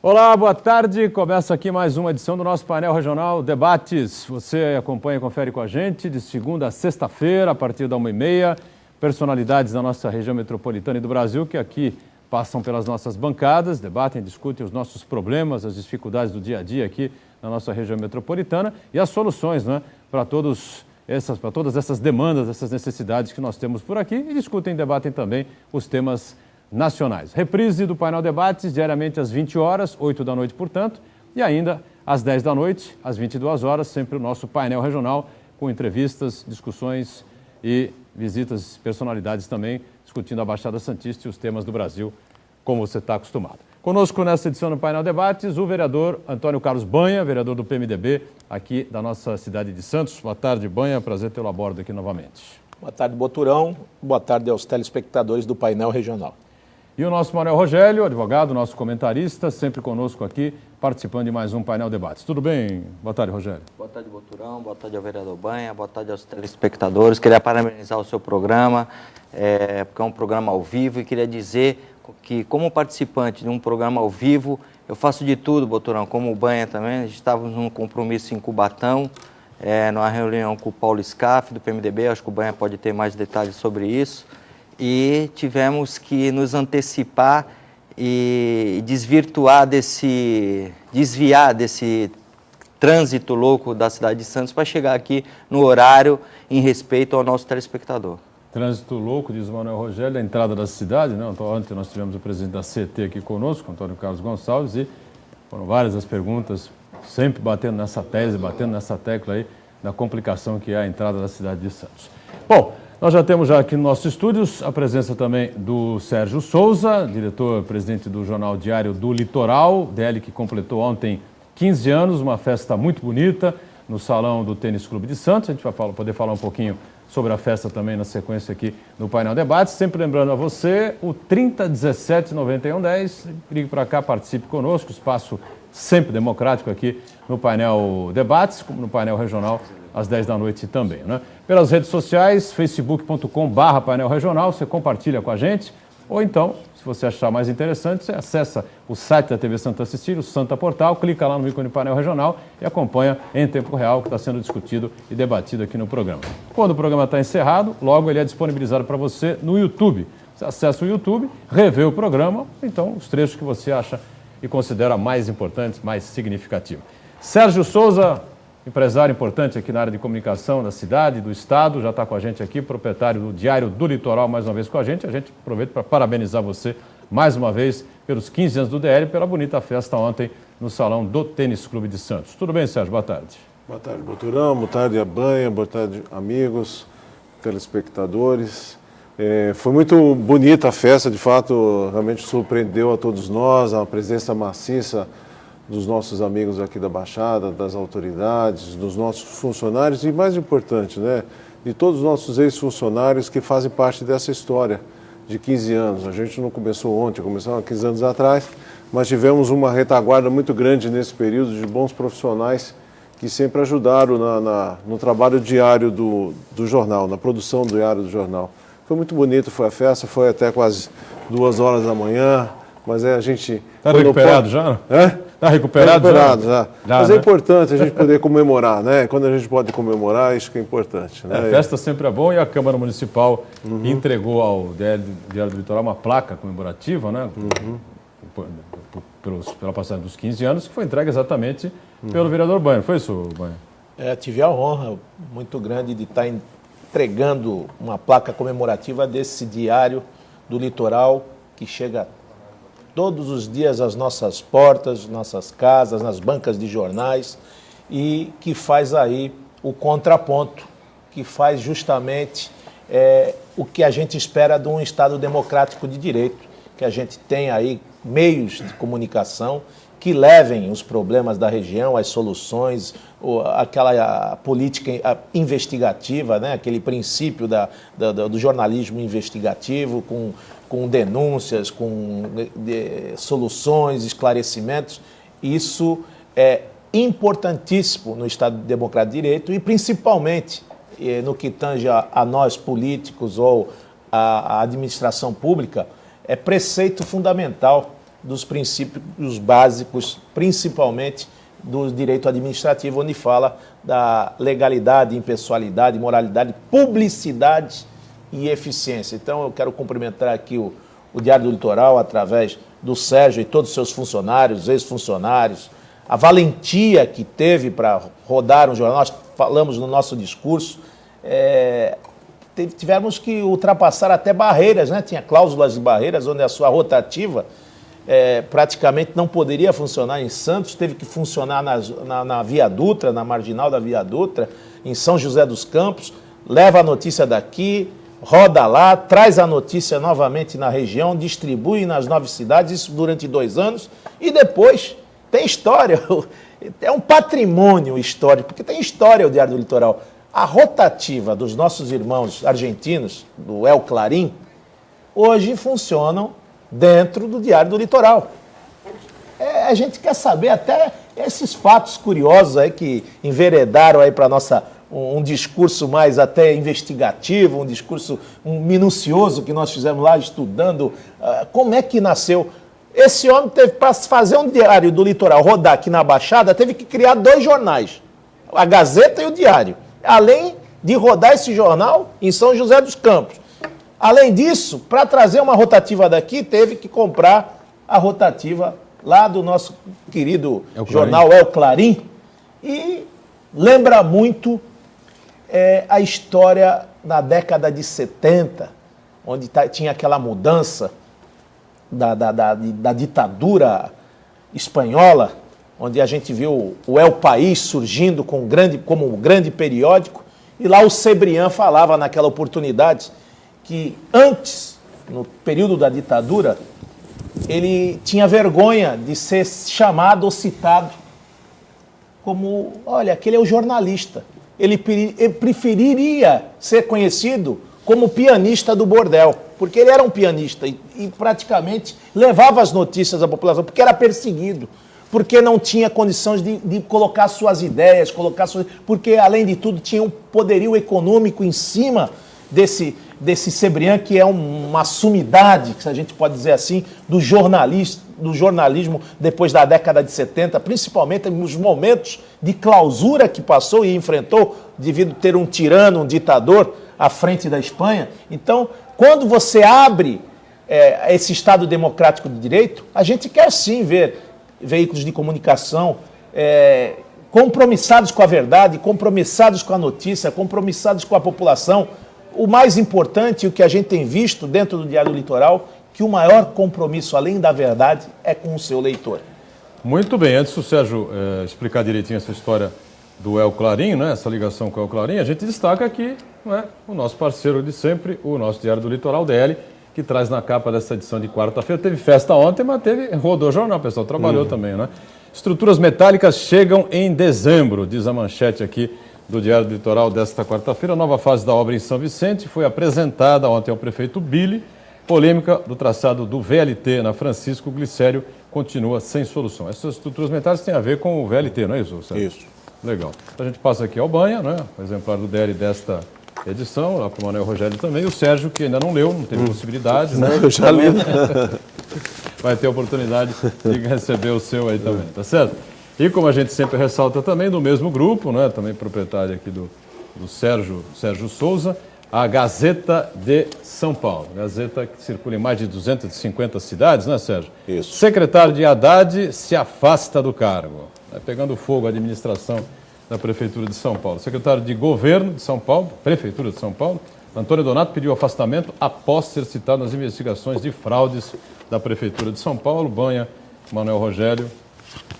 Olá, boa tarde. Começa aqui mais uma edição do nosso painel regional Debates. Você acompanha e confere com a gente de segunda a sexta-feira, a partir da 1h30. Personalidades da nossa região metropolitana e do Brasil que aqui passam pelas nossas bancadas, debatem, discutem os nossos problemas, as dificuldades do dia a dia aqui na nossa região metropolitana e as soluções, né, para todas essas demandas, essas necessidades que nós temos por aqui e discutem e debatem também os temas nacionais. Reprise do painel Debates diariamente às 20 horas, 8 da noite, portanto, e ainda às 10 da noite, às 22 horas, sempre o nosso painel regional com entrevistas, discussões e visitas, personalidades também, discutindo a Baixada Santista e os temas do Brasil, como você está acostumado. Conosco nessa edição do painel Debates, o vereador Antônio Carlos Banha, vereador do PMDB, aqui da nossa cidade de Santos. Boa tarde, Banha, prazer tê-lo a bordo aqui novamente. Boa tarde, Boturão. Boa tarde aos telespectadores do painel regional. E o nosso Manuel Rogério, advogado, nosso comentarista, sempre conosco aqui, participando de mais um painel Debates. Tudo bem? Boa tarde, Rogério. Boa tarde, Boturão. Boa tarde ao vereador Banha. Boa tarde aos telespectadores. Queria parabenizar o seu programa, porque é um programa ao vivo, e queria dizer que, como participante de um programa ao vivo, eu faço de tudo, Boturão, como o Banha também. Estávamos num compromisso em Cubatão, numa reunião com o Paulo Scaff, do PMDB, acho que o Banha pode ter mais detalhes sobre isso, e tivemos que nos antecipar e desviar desse trânsito louco da cidade de Santos para chegar aqui no horário em respeito ao nosso telespectador. Trânsito louco, diz o Manuel Rogério, da entrada da cidade, né? Ontem nós tivemos o presidente da CT aqui conosco, Antônio Carlos Gonçalves, e foram várias as perguntas, sempre batendo nessa tese, batendo nessa tecla aí, da complicação que é a entrada da cidade de Santos. Bom, nós já temos aqui nos nossos estúdios a presença também do Sérgio Souza, diretor-presidente do Jornal Diário do Litoral, DL que completou ontem 15 anos, uma festa muito bonita no salão do Tênis Clube de Santos. A gente vai poder falar um pouquinho sobre a festa também na sequência aqui no painel Debates. Sempre lembrando a você, o 3017-9110, ligue para cá, participe conosco, espaço sempre democrático aqui no painel Debates, como no painel regional, às 10 da noite também, né? Pelas redes sociais, facebook.com/painel regional, você compartilha com a gente, ou então, se você achar mais interessante, você acessa o site da TV Santa Cecília, o Santa Portal, clica lá no ícone painel regional e acompanha em tempo real o que está sendo discutido e debatido aqui no programa. Quando o programa está encerrado, logo ele é disponibilizado para você no YouTube. Você acessa o YouTube, revê o programa, então os trechos que você acha e considera mais importantes, mais significativos. Sérgio Souza, empresário importante aqui na área de comunicação da cidade, do estado, já está com a gente aqui, proprietário do Diário do Litoral, mais uma vez com a gente. A gente aproveita para parabenizar você mais uma vez pelos 15 anos do DL, pela bonita festa ontem no salão do Tênis Clube de Santos. Tudo bem, Sérgio? Boa tarde. Boa tarde, Boturão. Boa tarde, a Banha. Boa tarde, amigos, telespectadores. Foi muito bonita a festa, de fato, realmente surpreendeu a todos nós, a presença maciça dos nossos amigos aqui da Baixada, das autoridades, dos nossos funcionários e, mais importante, né, de todos os nossos ex-funcionários que fazem parte dessa história de 15 anos. A gente não começou ontem, começou há 15 anos atrás, mas tivemos uma retaguarda muito grande nesse período de bons profissionais que sempre ajudaram no trabalho diário do jornal, na produção do diário do jornal. Foi muito bonito, foi a festa, foi até quase 2 horas da manhã, mas a gente... Está recuperado já? Está recuperado já? Mas é importante a gente poder comemorar, né? Quando a gente pode comemorar, isso que é importante, né? A festa sempre é bom e a Câmara Municipal entregou ao Diário do Litoral uma placa comemorativa, né? Pela passagem dos 15 anos, que foi entregue exatamente pelo vereador Banha. Foi isso, Banha? Tive a honra muito grande de estar entregando uma placa comemorativa desse Diário do Litoral, que chega todos os dias às nossas portas, nossas casas, nas bancas de jornais, e que faz aí o contraponto, que faz justamente o que a gente espera de um Estado democrático de direito, que a gente tem aí meios de comunicação que levem os problemas da região, as soluções, aquela política investigativa, né? Aquele princípio do jornalismo investigativo, com denúncias, com soluções, esclarecimentos. Isso é importantíssimo no Estado Democrático de Direito e principalmente no que tange a nós políticos ou a administração pública, é preceito fundamental dos princípios básicos, principalmente do direito administrativo, onde fala da legalidade, impessoalidade, moralidade, publicidade e eficiência. Então, eu quero cumprimentar aqui o Diário do Litoral, através do Sérgio e todos os seus funcionários, ex-funcionários, a valentia que teve para rodar um jornal. Nós falamos no nosso discurso, tivemos que ultrapassar até barreiras, né? Tinha cláusulas de barreiras, onde a sua rotativa praticamente não poderia funcionar em Santos, teve que funcionar na Via Dutra, na marginal da Via Dutra, em São José dos Campos, leva a notícia daqui, roda lá, traz a notícia novamente na região, distribui nas 9 cidades, isso durante 2 anos, e depois tem história, é um patrimônio histórico, porque tem história o Diário do Litoral. A rotativa dos nossos irmãos argentinos, do El Clarín, hoje funcionam dentro do Diário do Litoral. A gente quer saber até esses fatos curiosos aí que enveredaram aí para um discurso mais até investigativo, um discurso minucioso que nós fizemos lá estudando como é que nasceu. Esse homem teve, para fazer um Diário do Litoral rodar aqui na Baixada, teve que criar 2 jornais, a Gazeta e o Diário, além de rodar esse jornal em São José dos Campos. Além disso, para trazer uma rotativa daqui, teve que comprar a rotativa lá do nosso querido jornal El Clarín. E lembra muito a história da década de 70, onde tinha aquela mudança da ditadura espanhola, onde a gente viu o El País surgindo como um grande periódico, e lá o Cebrián falava naquela oportunidade que antes, no período da ditadura, ele tinha vergonha de ser chamado ou citado como, olha, aquele é o jornalista. Ele preferiria ser conhecido como pianista do bordel, porque ele era um pianista e praticamente levava as notícias à população, porque era perseguido, porque não tinha condições de colocar suas ideias, porque, além de tudo, tinha um poderio econômico em cima desse Cebrián, que é uma sumidade, se a gente pode dizer assim, do jornalismo depois da década de 70, principalmente nos momentos de clausura que passou e enfrentou, devido a ter um tirano, um ditador à frente da Espanha. Então, quando você abre esse Estado democrático de direito, a gente quer sim ver veículos de comunicação compromissados com a verdade, compromissados com a notícia, compromissados com a população. O mais importante, o que a gente tem visto dentro do Diário do Litoral, que o maior compromisso, além da verdade, é com o seu leitor. Muito bem, antes do Sérgio explicar direitinho essa história do El Clarín, né, essa ligação com o El Clarín, a gente destaca aqui, né, o nosso parceiro de sempre, o nosso Diário do Litoral, DL, que traz na capa dessa edição de quarta-feira. Teve festa ontem, mas rodou jornal, o pessoal trabalhou também, né? Estruturas metálicas chegam em dezembro, diz a manchete aqui do Diário do Litoral desta quarta-feira. A nova fase da obra em São Vicente foi apresentada ontem ao prefeito Billy. Polêmica do traçado do VLT na Francisco Glicério continua sem solução. Essas estruturas metálicas têm a ver com o VLT, não é isso, Sérgio? Isso. Legal. A gente passa aqui ao Banha, né? O exemplar do DL desta edição, lá para o Manuel Rogério também. E o Sérgio, que ainda não leu, não teve possibilidade. Não, né? eu já li. Vai ter a oportunidade de receber o seu aí também, tá certo? E como a gente sempre ressalta também, do mesmo grupo, né? Também proprietário aqui do Sérgio Souza, a Gazeta de São Paulo. Gazeta que circula em mais de 250 cidades, né, Sérgio? Isso. Secretário de Haddad se afasta do cargo. Vai pegando fogo a administração da Prefeitura de São Paulo. Secretário de Governo de São Paulo, Prefeitura de São Paulo, Antônio Donato pediu afastamento após ser citado nas investigações de fraudes da Prefeitura de São Paulo. Banha, Manuel Rogério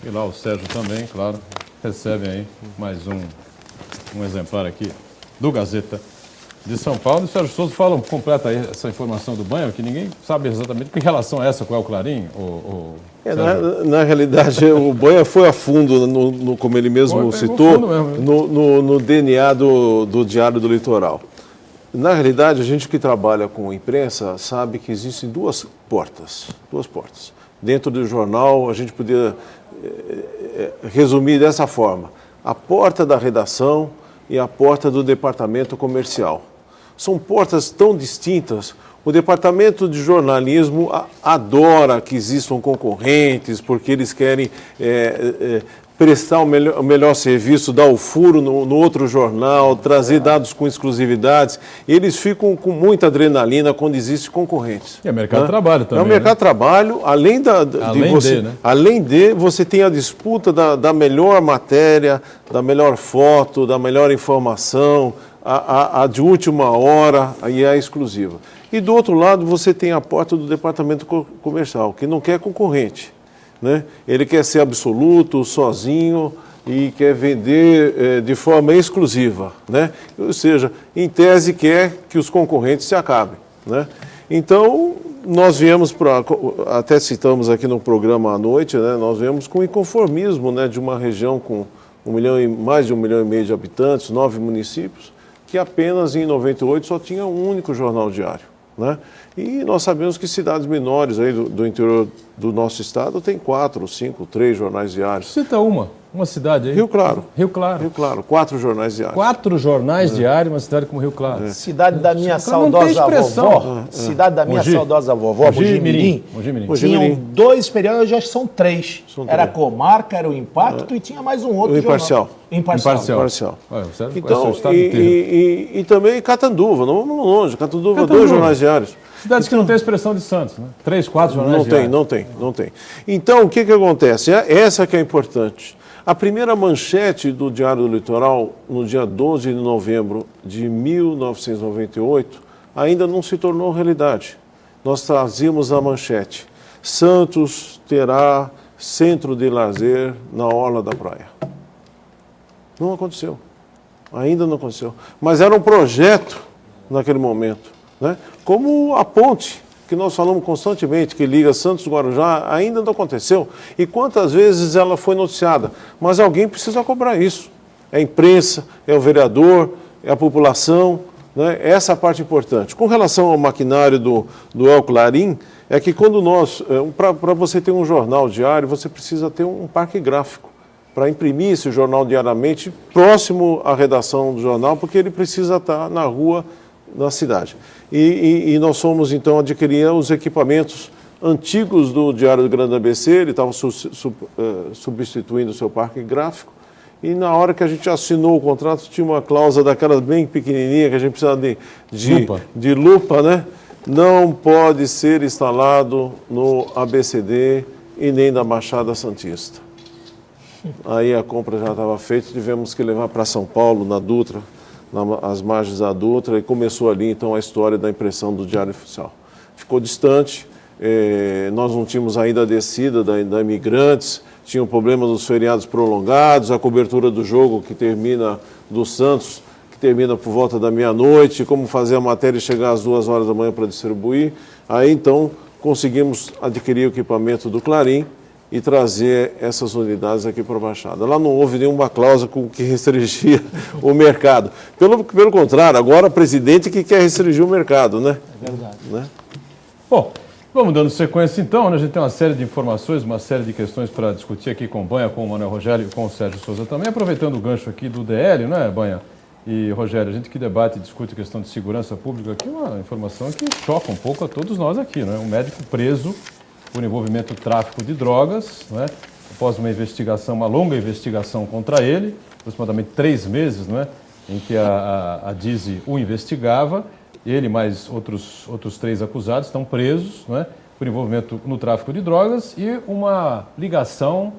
e lá o Sérgio também, claro, recebem aí mais um exemplar aqui do Gazeta de São Paulo. E o Sérgio Souza completa aí essa informação do Banha, que ninguém sabe exatamente que relação é essa com o El Clarín. Na realidade, o Banha foi a fundo, como ele mesmo citou, no DNA do Diário do Litoral. Na realidade, a gente que trabalha com imprensa sabe que existem duas portas. Dentro do jornal, a gente poderia resumir dessa forma: a porta da redação e a porta do departamento comercial. São portas tão distintas, O departamento de jornalismo adora que existam concorrentes, porque eles querem prestar o melhor serviço, dar o furo no outro jornal, trazer dados com exclusividades. Eles ficam com muita adrenalina quando existem concorrentes. E é mercado de trabalho também. É o mercado de trabalho, além de você tem a disputa da melhor matéria, da melhor foto, da melhor informação, a de última hora e a exclusiva. E do outro lado você tem a porta do departamento comercial, que não quer concorrente. Né? Ele quer ser absoluto, sozinho e quer vender de forma exclusiva. Né? Ou seja, em tese quer que os concorrentes se acabem. Né? Então, nós viemos, até citamos aqui no programa à noite, né? Nós viemos com o inconformismo, né, de uma região com mais de 1,5 milhão de habitantes, 9 municípios, que apenas em 98 só tinha um único jornal diário. Né? E nós sabemos que cidades menores aí do interior do nosso estado tem 4, 5, 3 jornais diários. Cita uma cidade aí. Rio Claro. Rio Claro. Rio Claro, 4 jornais diários. 4 jornais diários, uma cidade como Rio Claro. Cidade da minha saudosa vovó. Cidade da minha saudosa vovó, Mojimirim. Tinham 2 periódicos, já são 3. Era Comarca, era o Impacto e tinha mais um outro o Imparcial. Imparcial. Então, e também Catanduva, não vamos longe. Catanduva, 2 jornais diários. Cidades que não têm expressão de Santos, né? 3, 4 jornais diários. Não tem. Então, o que acontece? Essa que é importante. A primeira manchete do Diário do Litoral, no dia 12 de novembro de 1998, ainda não se tornou realidade. Nós trazíamos a manchete: Santos terá centro de lazer na orla da praia. Não aconteceu. Ainda não aconteceu. Mas era um projeto naquele momento. Né? Como a ponte, que nós falamos constantemente, que liga Santos e Guarujá, ainda não aconteceu. E quantas vezes ela foi noticiada? Mas alguém precisa cobrar isso. É a imprensa, é o vereador, é a população. Né? Essa é a parte importante. Com relação ao maquinário do El Clarim, é que quando para você ter um jornal diário, você precisa ter um parque gráfico para imprimir esse jornal diariamente próximo à redação do jornal, porque ele precisa estar na rua da cidade. E nós fomos, então, adquirir os equipamentos antigos do Diário do Grande ABC, ele estava substituindo o seu parque gráfico, e na hora que a gente assinou o contrato, tinha uma cláusula daquelas bem pequenininha, que a gente precisa de lupa, né? Não pode ser instalado no ABCD e nem na Baixada Santista. Aí a compra já estava feita, tivemos que levar para São Paulo, na Dutra, as margens da Dutra, e começou ali então a história da impressão do Diário Oficial. Ficou distante, nós não tínhamos ainda a descida da Imigrantes, tinha o problema dos feriados prolongados, a cobertura do jogo que termina do Santos, que termina por volta da meia-noite, como fazer a matéria e chegar às 2 horas da manhã para distribuir. Aí então conseguimos adquirir o equipamento do Clarim e trazer essas unidades aqui para a Baixada. Lá não houve nenhuma cláusula que restringia o mercado. Pelo contrário, agora o presidente que quer restringir o mercado, né? É verdade. Né? Bom, vamos dando sequência então, né? A gente tem uma série de informações, uma série de questões para discutir aqui com o Banha, com o Manuel Rogério e com o Sérgio Souza também, aproveitando o gancho aqui do DL, não é, Banha? E Rogério, a gente que debate e discute a questão de segurança pública aqui, uma informação que choca um pouco a todos nós aqui, não é? Um médico preso por envolvimento no tráfico de drogas, não é? Após uma longa investigação contra ele, aproximadamente 3 meses, não é? Em que a DISI o investigava, ele mais outros 3 acusados estão presos, não é? Por envolvimento no tráfico de drogas e uma ligação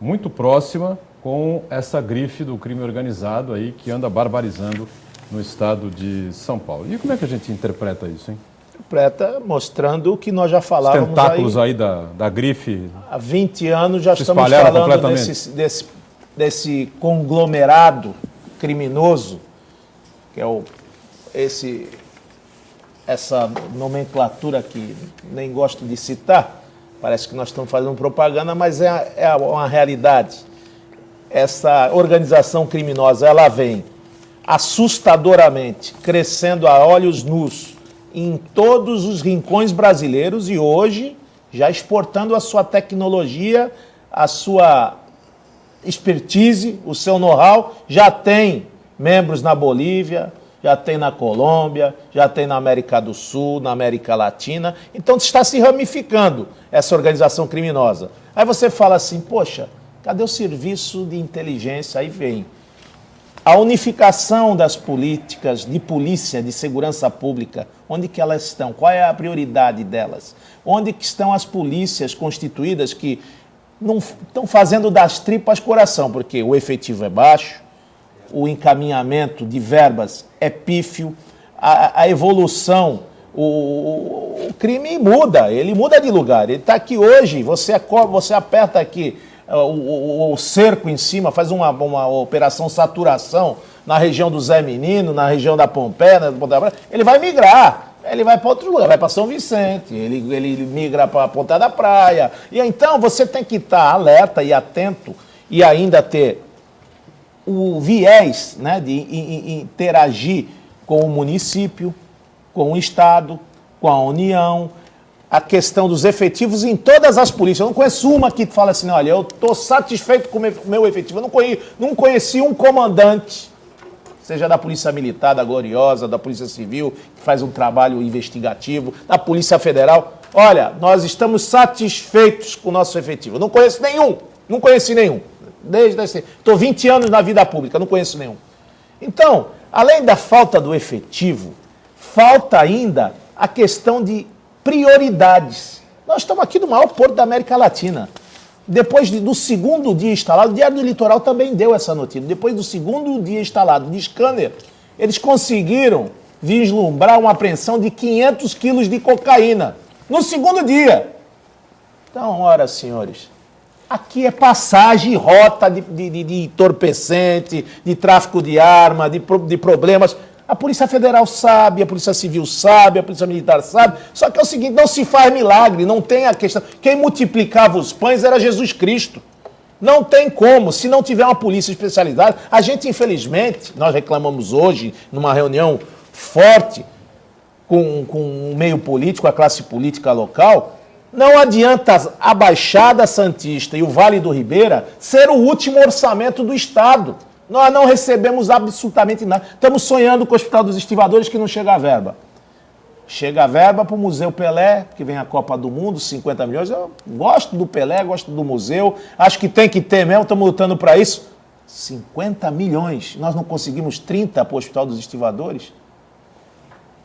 muito próxima com essa grife do crime organizado aí que anda barbarizando no estado de São Paulo. E como é que a gente interpreta isso, hein? Interpreta mostrando o que nós já falávamos. Os tentáculos aí da grife. Há 20 anos já estamos falando desse conglomerado criminoso, que é essa nomenclatura que nem gosto de citar, parece que nós estamos fazendo propaganda, mas é uma realidade. Essa organização criminosa, ela vem assustadoramente crescendo a olhos nus em todos os rincões brasileiros e hoje já exportando a sua tecnologia, a sua expertise, o seu know-how. Já tem membros na Bolívia, já tem na Colômbia, já tem na América do Sul, na América Latina. Então está se ramificando essa organização criminosa. Aí você fala assim, poxa, cadê o serviço de inteligência? Aí vem a unificação das políticas de polícia, de segurança pública. Onde que elas estão? Qual é a prioridade delas? Onde que estão as polícias constituídas que não estão fazendo das tripas coração? Porque o efetivo é baixo, o encaminhamento de verbas é pífio, a evolução, o crime muda, ele muda de lugar. Ele está aqui hoje, você aperta aqui o cerco em cima, faz uma operação saturação na região do Zé Menino, na região da Pompeia, ele vai migrar, ele vai para outro lugar, vai para São Vicente, ele migra para a Ponta da Praia. E então você tem que estar alerta e atento e ainda ter o viés, né, de interagir com o município, com o Estado, com a União, a questão dos efetivos em todas as polícias. Eu não conheço uma que fala assim, olha, eu estou satisfeito com o meu efetivo. Eu não conheci um comandante, seja da Polícia Militar, da Gloriosa, da Polícia Civil, que faz um trabalho investigativo, da Polícia Federal. Olha, nós estamos satisfeitos com o nosso efetivo. Eu não conheço nenhum, não conheci nenhum. Estou 20 anos na vida pública, não conheço nenhum. Então, além da falta do efetivo, falta ainda a questão de prioridades. Nós estamos aqui no maior porto da América Latina. Depois do segundo dia instalado, o Diário do Litoral também deu essa notícia. Depois do segundo dia instalado de scanner, eles conseguiram vislumbrar uma apreensão de 500 quilos de cocaína. No segundo dia. Então, ora, senhores, aqui é passagem, rota de entorpecente, de tráfico de arma, de problemas. A Polícia Federal sabe, a Polícia Civil sabe, a Polícia Militar sabe. Só que é o seguinte, não se faz milagre, não tem a questão. Quem multiplicava os pães era Jesus Cristo. Não tem como, se não tiver uma polícia especializada. A gente, infelizmente, nós reclamamos hoje, numa reunião forte com o meio político, a classe política local, não adianta a Baixada Santista e o Vale do Ribeira ser o último orçamento do Estado. Nós não recebemos absolutamente nada. Estamos sonhando com o Hospital dos Estivadores que não chega a verba. Chega a verba para o Museu Pelé, que vem a Copa do Mundo, 50 milhões. Eu gosto do Pelé, gosto do museu. Acho que tem que ter mesmo, estamos lutando para isso. 50 milhões. Nós não conseguimos 30 para o Hospital dos Estivadores.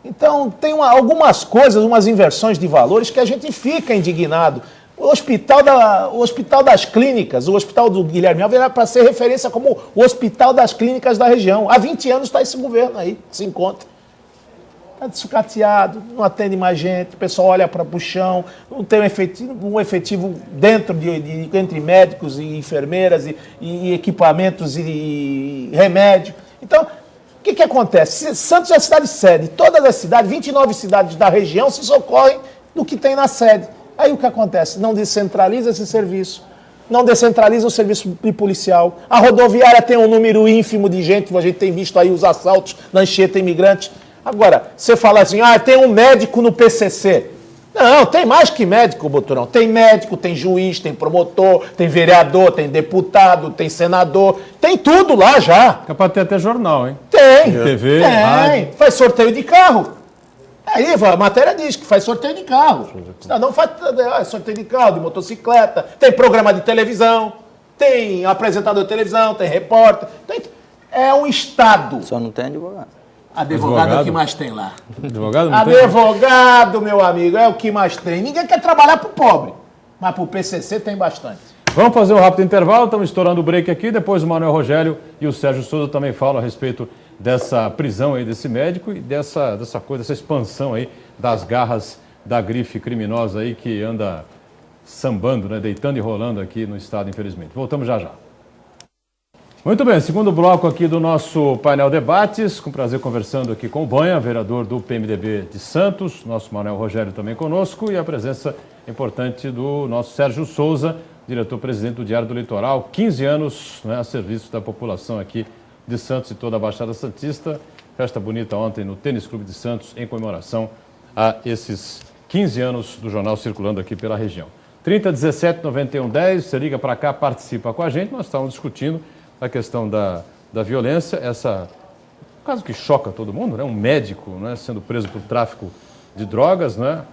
Então, tem algumas coisas, umas inversões de valores que a gente fica indignado. O Hospital das Clínicas, o Hospital do Guilherme Alves, era para ser referência como o Hospital das Clínicas da região. Há 20 anos está esse governo aí, se encontra. Está dessucateado, não atende mais gente, o pessoal olha para o chão, não tem um efetivo dentro entre médicos e enfermeiras e equipamentos e remédio. Então, o que acontece? Santos é a cidade sede, todas as cidades, 29 cidades da região se socorrem do que tem na sede. Aí o que acontece? Não descentraliza esse serviço, não descentraliza o serviço policial. A rodoviária tem um número ínfimo de gente, a gente tem visto aí os assaltos na Anchieta Imigrante. Agora, você fala assim, tem um médico no PCC. Não, tem mais que médico, Boturão. Tem médico, tem juiz, tem promotor, tem vereador, tem deputado, tem senador, tem tudo lá já. É para ter até jornal, hein? Tem. TV, tem. rádio. Faz sorteio de carro. Aí a matéria diz que faz sorteio de carro. O cidadão faz sorteio de carro, de motocicleta, tem programa de televisão, tem apresentador de televisão, tem repórter. É um Estado. Só não tem advogado. Advogado é o que mais tem lá. Advogado não tem? Advogado, meu amigo, é o que mais tem. Ninguém quer trabalhar para o pobre, mas para o PCC tem bastante. Vamos fazer um rápido intervalo, estamos estourando o break aqui, depois o Manuel Rogério e o Sérgio Souza também falam a respeito dessa prisão aí desse médico e dessa expansão aí das garras da grife criminosa aí que anda sambando, né, deitando e rolando aqui no estado, infelizmente. Voltamos já já. Muito bem, segundo bloco aqui do nosso painel debates, com prazer conversando aqui com o Banha, vereador do PMDB de Santos, nosso Manuel Rogério também conosco e a presença importante do nosso Sérgio Souza, diretor-presidente do Diário do Litoral, 15 anos, né, a serviço da população aqui de Santos e toda a Baixada Santista. Festa bonita ontem no Tênis Clube de Santos, em comemoração a esses 15 anos do jornal circulando aqui pela região. 3017-9110, você liga para cá, participa com a gente. Nós estávamos discutindo a questão da violência, essa um caso que choca todo mundo, né? Um médico, né, sendo preso por tráfico de drogas, né?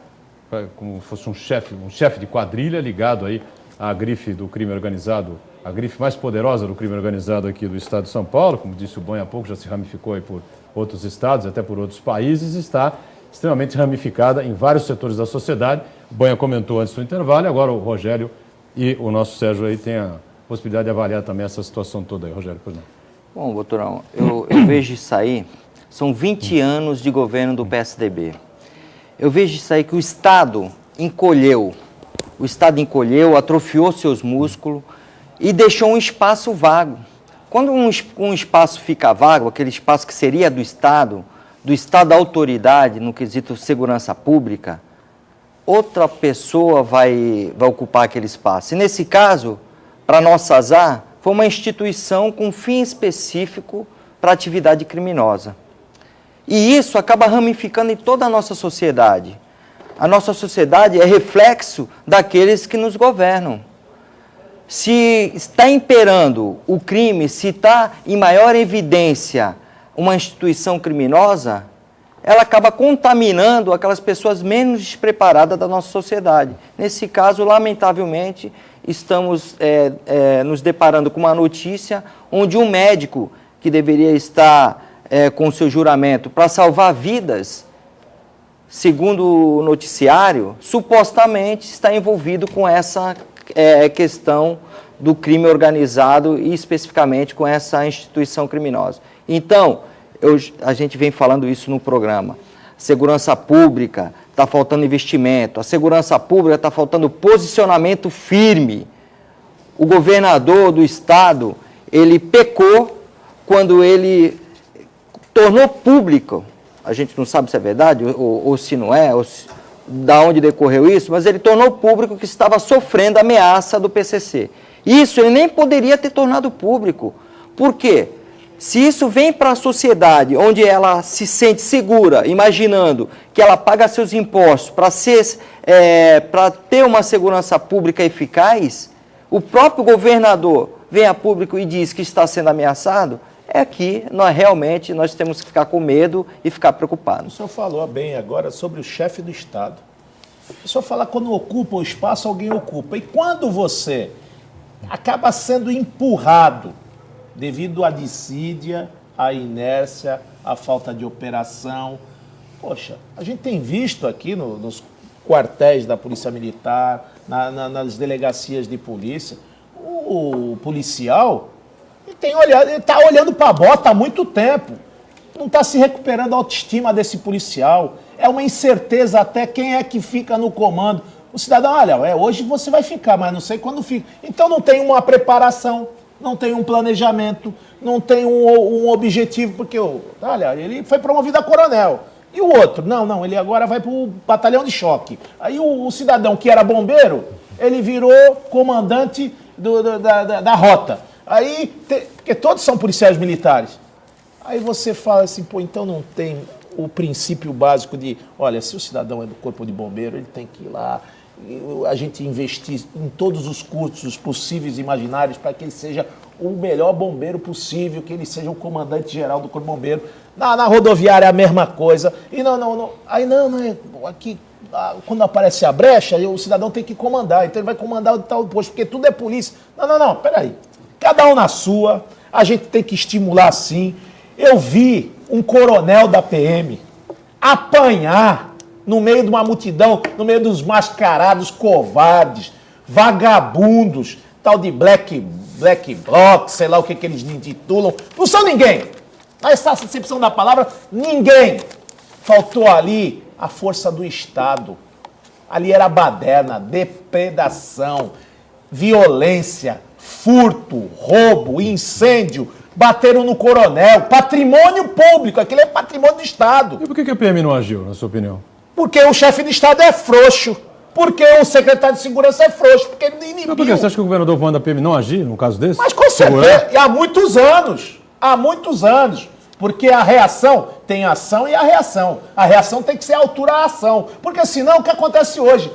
Como fosse um chefe de quadrilha ligado aí à grife do crime organizado, a grife mais poderosa do crime organizado aqui do estado de São Paulo, como disse o Banha há pouco, já se ramificou aí por outros estados, até por outros países, está extremamente ramificada em vários setores da sociedade. O Banha comentou antes do intervalo, e agora o Rogério e o nosso Sérgio aí têm a possibilidade de avaliar também essa situação toda aí. Rogério, por exemplo. Bom, doutorão, eu vejo isso aí, são 20 anos de governo do PSDB. Eu vejo isso aí que o Estado encolheu, atrofiou seus músculos e deixou um espaço vago. Quando um espaço fica vago, aquele espaço que seria do Estado da autoridade, no quesito segurança pública, outra pessoa vai ocupar aquele espaço. E nesse caso, para nosso azar, foi uma instituição com fim específico para atividade criminosa. E isso acaba ramificando em toda a nossa sociedade. A nossa sociedade é reflexo daqueles que nos governam. Se está imperando o crime, se está em maior evidência uma instituição criminosa, ela acaba contaminando aquelas pessoas menos despreparadas da nossa sociedade. Nesse caso, lamentavelmente, estamos nos deparando com uma notícia onde um médico que deveria estar com seu juramento para salvar vidas, segundo o noticiário, supostamente está envolvido com essa questão do crime organizado e especificamente com essa instituição criminosa. Então, a gente vem falando isso no programa. Segurança pública, está faltando investimento. A segurança pública está faltando posicionamento firme. O governador do estado, ele pecou quando ele tornou público, a gente não sabe se é verdade ou se não é, da onde decorreu isso, mas ele tornou público que estava sofrendo ameaça do PCC. Isso ele nem poderia ter tornado público. Por quê? Se isso vem para a sociedade, onde ela se sente segura, imaginando que ela paga seus impostos para ter uma segurança pública eficaz, o próprio governador vem a público e diz que está sendo ameaçado, é que nós temos que ficar com medo e ficar preocupados. O senhor falou bem agora sobre o chefe do Estado. O senhor fala quando ocupa o espaço, alguém ocupa. E quando você acaba sendo empurrado devido à dissídia, à inércia, à falta de operação. Poxa, a gente tem visto aqui nos quartéis da Polícia Militar, nas delegacias de polícia, o policial ele está olhando para a bota há muito tempo. Não está se recuperando a autoestima desse policial. É uma incerteza até quem é que fica no comando. O cidadão, olha, hoje você vai ficar, mas não sei quando fica. Então não tem uma preparação, não tem um planejamento, não tem um objetivo, porque, olha, ele foi promovido a coronel. E o outro? Não, ele agora vai para o batalhão de choque. Aí o cidadão que era bombeiro, ele virou comandante da rota. Aí, porque todos são policiais militares. Aí você fala assim, então não tem o princípio básico de, olha, se o cidadão é do corpo de bombeiro, ele tem que ir lá, a gente investir em todos os cursos possíveis e imaginários para que ele seja o melhor bombeiro possível, que ele seja o comandante geral do corpo de bombeiro. Na rodoviária é a mesma coisa. E não. Aí aqui, quando aparece a brecha, o cidadão tem que comandar, então ele vai comandar o tal posto, porque tudo é polícia. Não, peraí. Cada um na sua, a gente tem que estimular sim. Eu vi um coronel da PM apanhar no meio de uma multidão, no meio dos mascarados covardes, vagabundos, tal de black bloc, sei lá o que eles intitulam. Não são ninguém. Essa acepção da palavra, ninguém. Faltou ali a força do Estado. Ali era baderna, depredação, violência, furto, roubo, incêndio, bateram no coronel, patrimônio público, aquilo é patrimônio do Estado. E por que a PM não agiu, na sua opinião? Porque o chefe de Estado é frouxo, porque o secretário de Segurança é frouxo, porque ele inibiu. Mas por que? Você acha que o governador manda a PM não agir num caso desse? Mas com certeza, e há muitos anos, porque a reação tem ação e a reação tem que ser a altura à ação, porque senão o que acontece hoje?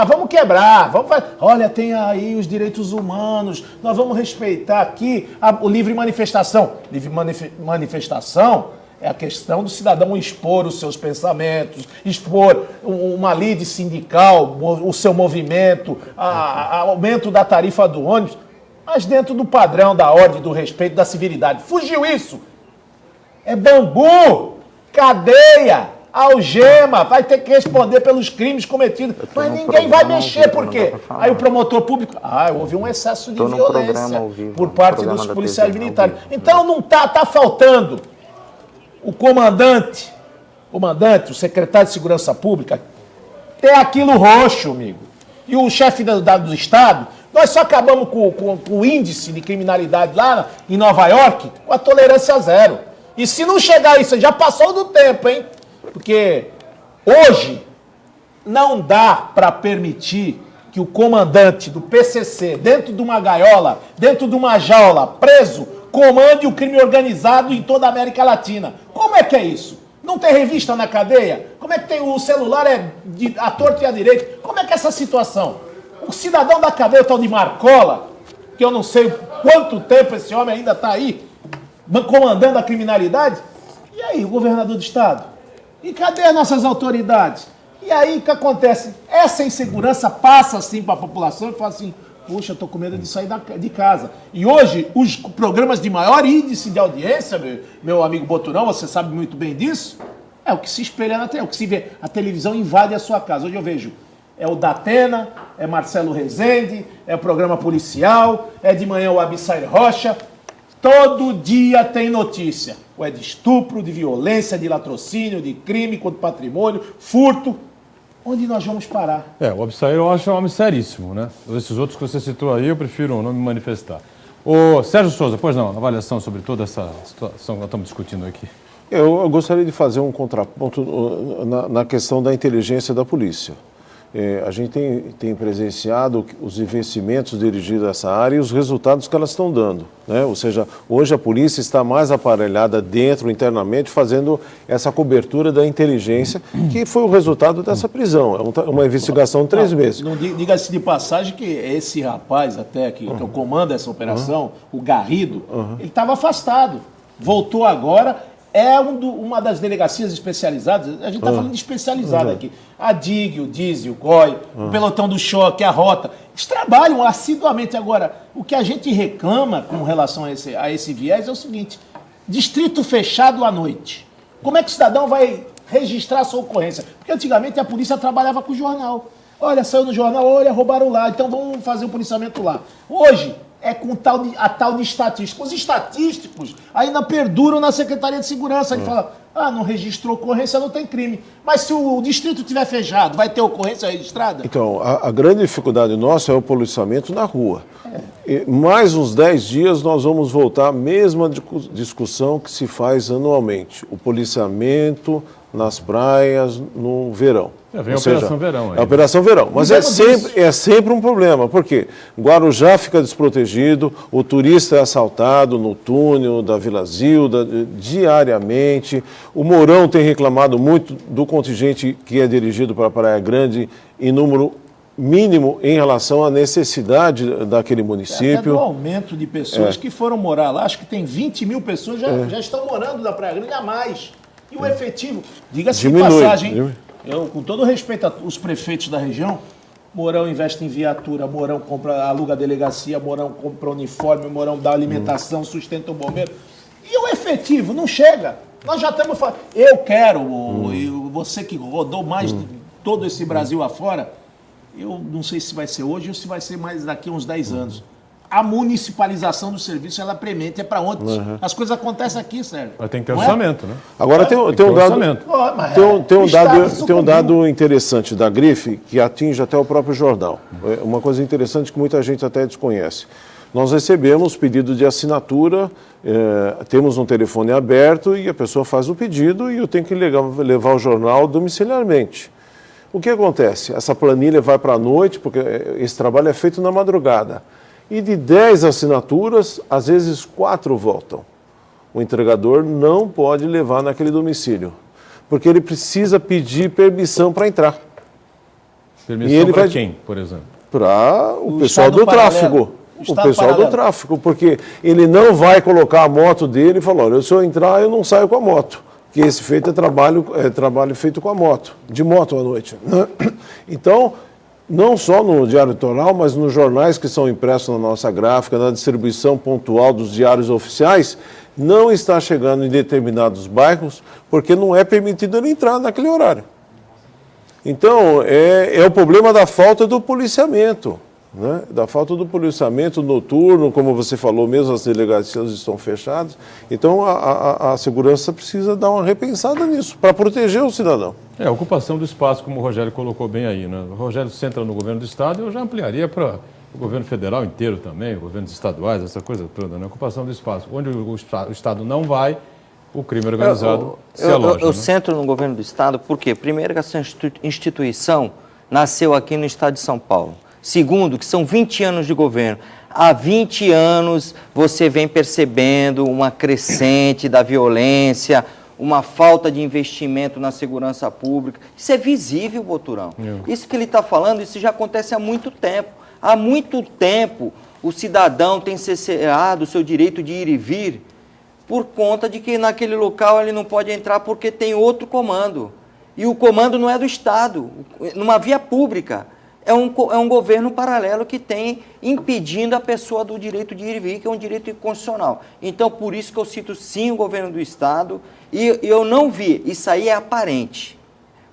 Vamos quebrar, olha, tem aí os direitos humanos, nós vamos respeitar aqui o livre manifestação. Livre manifestação É a questão do cidadão expor os seus pensamentos, expor uma lide sindical, o seu movimento, aumento da tarifa do ônibus, mas dentro do padrão da ordem, do respeito, da civilidade. Fugiu isso. É bambu, cadeia, algema, vai ter que responder pelos crimes cometidos. Mas ninguém vai mexer, por quê? Aí o promotor público, houve um excesso de violência por parte dos policiais militares. Então não tá faltando o comandante, o secretário de Segurança Pública, ter aquilo roxo, amigo. E o chefe do Estado, nós só acabamos com o índice de criminalidade lá em Nova York com a tolerância zero. E se não chegar isso, já passou do tempo, hein? Porque hoje não dá para permitir que o comandante do PCC, dentro de uma gaiola, dentro de uma jaula, preso, comande o crime organizado em toda a América Latina. Como é que é isso? Não tem revista na cadeia? Como é que tem o celular à torta e à direita? Como é que é essa situação? O cidadão da cadeia, o tal de Marcola, que eu não sei quanto tempo esse homem ainda está aí, comandando a criminalidade. E aí, o governador do estado? E cadê as nossas autoridades? E aí, o que acontece? Essa insegurança passa assim para a população e fala assim, puxa, estou com medo de sair de casa. E hoje, os programas de maior índice de audiência, meu amigo Boturão, você sabe muito bem disso, é o que se espelha na tela, é o que se vê. A televisão invade a sua casa. Hoje eu vejo, é o Datena, é Marcelo Rezende, é o programa policial, é de manhã o Abissair Rocha. Todo dia tem notícia. Ou é de estupro, de violência, de latrocínio, de crime contra o patrimônio, furto. Onde nós vamos parar? O Abissair eu acho um homem seríssimo, né? Esses outros que você citou aí, eu prefiro não me manifestar. Ô, Sérgio Souza, pois não, avaliação sobre toda essa situação que nós estamos discutindo aqui. Eu gostaria de fazer um contraponto na questão da inteligência da polícia. A gente tem presenciado os investimentos dirigidos a essa área e os resultados que elas estão dando, né? Ou seja, hoje a polícia está mais aparelhada dentro, internamente, fazendo essa cobertura da inteligência, que foi o resultado dessa prisão. É uma investigação de 3 meses. Diga-se de passagem que esse rapaz até que comanda essa operação, o Garrido, ele estava afastado. Voltou agora... É uma das delegacias especializadas, a gente está falando de especializada aqui. A DIG, o DISE, o COI, o pelotão do choque, a rota. Eles trabalham assiduamente. Agora, o que a gente reclama com relação a esse viés é o seguinte: distrito fechado à noite. Como é que o cidadão vai registrar a sua ocorrência? Porque antigamente a polícia trabalhava com o jornal. Olha, saiu no jornal, olha, roubaram lá, então vamos fazer o policiamento lá. Hoje, é com a tal de estatística. Os estatísticos ainda perduram na Secretaria de Segurança. Ele fala, não registrou ocorrência, não tem crime. Mas se o distrito tiver fechado, vai ter ocorrência registrada? Então, a grande dificuldade nossa é o policiamento na rua. Mais uns 10 dias nós vamos voltar à mesma discussão que se faz anualmente. O policiamento nas praias no verão. Vem a Operação Verão aí. É a Operação Verão. Mas é sempre um problema. Por quê? Guarujá fica desprotegido, o turista é assaltado no túnel da Vila Zilda diariamente. O Mourão tem reclamado muito do contingente que é dirigido para a Praia Grande em número mínimo em relação à necessidade daquele município. Até do aumento de pessoas que foram morar lá. Acho que tem 20 mil pessoas já estão morando na Praia Grande, a mais. E o efetivo, diga-se de passagem, eu, com todo respeito aos prefeitos da região, Mourão investe em viatura, Mourão aluga a delegacia, Mourão compra uniforme, Mourão dá alimentação, sustenta o bombeiro. E o efetivo não chega. Nós já estamos falando. Eu quero, você que rodou mais de todo esse Brasil afora, eu não sei se vai ser hoje ou se vai ser mais daqui a uns 10 anos. A municipalização do serviço, ela é premente, é para onde? As coisas acontecem aqui, Sérgio. Mas tem que ter orçamento, né? Agora tem um dado interessante da Grife que atinge até o próprio jornal. É uma coisa interessante que muita gente até desconhece. Nós recebemos pedido de assinatura, temos um telefone aberto e a pessoa faz o pedido e eu tenho que levar o jornal domiciliarmente. O que acontece? Essa planilha vai para a noite, porque esse trabalho é feito na madrugada. E de 10 assinaturas, às vezes 4 voltam. O entregador não pode levar naquele domicílio, porque ele precisa pedir permissão para entrar. Permissão para quem, por exemplo? Para o pessoal do tráfego. O pessoal do tráfego, porque ele não vai colocar a moto dele e falar, olha, se eu entrar, eu não saio com a moto. que esse feito é trabalho feito com a moto, de moto à noite. Então, não só no Diário Litoral, mas nos jornais que são impressos na nossa gráfica, na distribuição pontual dos diários oficiais, não está chegando em determinados bairros, porque não é permitido ele entrar naquele horário. Então, é o problema da falta do policiamento, né? Da falta do policiamento noturno, como você falou mesmo, as delegacias estão fechadas. Então, a segurança precisa dar uma repensada nisso, para proteger o cidadão. A ocupação do espaço, como o Rogério colocou bem aí, né? O Rogério centra no governo do Estado, eu já ampliaria para o governo federal inteiro também, governos estaduais, essa coisa toda, né? Ocupação do espaço. Onde o Estado não vai, o crime organizado se aloja. Eu centro no governo do Estado porque, primeiro, que essa instituição nasceu aqui no Estado de São Paulo. Segundo, que são 20 anos de governo. Há 20 anos você vem percebendo uma crescente da violência, uma falta de investimento na segurança pública. Isso é visível, Boturão. Isso que ele está falando, isso já acontece há muito tempo. Há muito tempo o cidadão tem cerceado o seu direito de ir e vir por conta de que naquele local ele não pode entrar porque tem outro comando. E o comando não é do Estado, numa via pública. É um governo paralelo que tem impedindo a pessoa do direito de ir e vir, que é um direito constitucional. Então, por isso que eu cito sim o governo do Estado, e eu não vi, isso aí é aparente.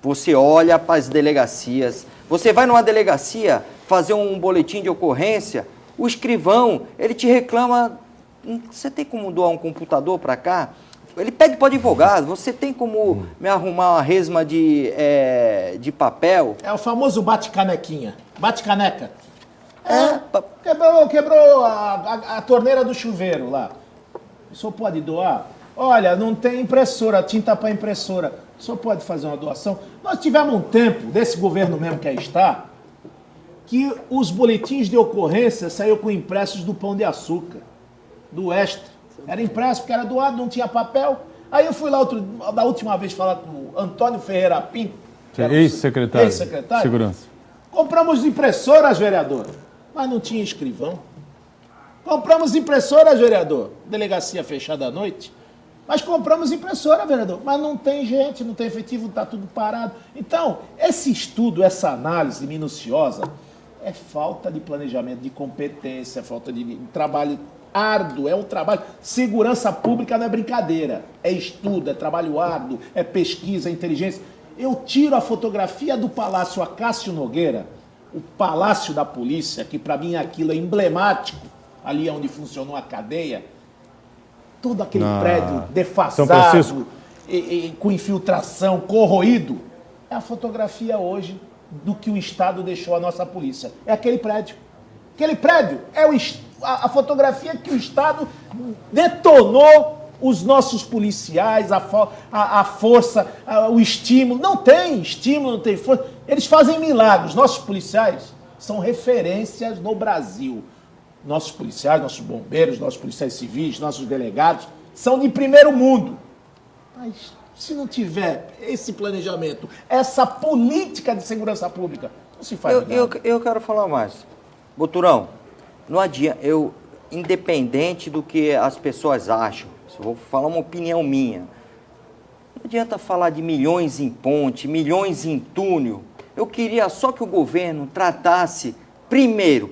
Você olha para as delegacias, você vai numa delegacia fazer um boletim de ocorrência, o escrivão, ele te reclama, você tem como doar um computador para cá? Ele pede para o advogado, você tem como me arrumar uma resma de papel? É o famoso bate-canequinha, bate-caneca. É. Quebrou a torneira do chuveiro lá. O senhor pode doar? Olha, não tem impressora, tinta para impressora. O senhor pode fazer uma doação? Nós tivemos um tempo, desse governo mesmo que aí está, que os boletins de ocorrência saíram com impressos do Pão de Açúcar, do Extra. Era impresso porque era doado, não tinha papel. Aí eu fui lá da última vez falar com o Antônio Ferreira Pinto, ex-secretário de Segurança. Compramos impressoras, vereador, mas não tinha escrivão. Compramos impressoras, vereador, delegacia fechada à noite, mas compramos impressora, vereador, mas não tem gente, não tem efetivo, está tudo parado. Então, esse estudo, essa análise minuciosa, é falta de planejamento, de competência, falta de trabalho árduo, é um trabalho. Segurança pública não é brincadeira, é estudo, é trabalho árduo, é pesquisa, é inteligência. Eu tiro a fotografia do Palácio Acácio Nogueira, o Palácio da Polícia, que para mim aquilo é emblemático, ali onde funcionou a cadeia, todo aquele prédio defasado, com infiltração, corroído, é a fotografia hoje do que o Estado deixou à nossa polícia. É aquele prédio. Aquele prédio é a fotografia que o Estado detonou os nossos policiais, a força, o estímulo. Não tem estímulo, não tem força. Eles fazem milagres. Nossos policiais são referências no Brasil. Nossos policiais, nossos bombeiros, nossos policiais civis, nossos delegados são de primeiro mundo. Mas se não tiver esse planejamento, essa política de segurança pública, não se faz nada. Eu quero falar mais. Boturão, não adianta, independente do que as pessoas acham, eu vou falar uma opinião minha, não adianta falar de milhões em ponte, milhões em túnel. Eu queria só que o governo tratasse primeiro,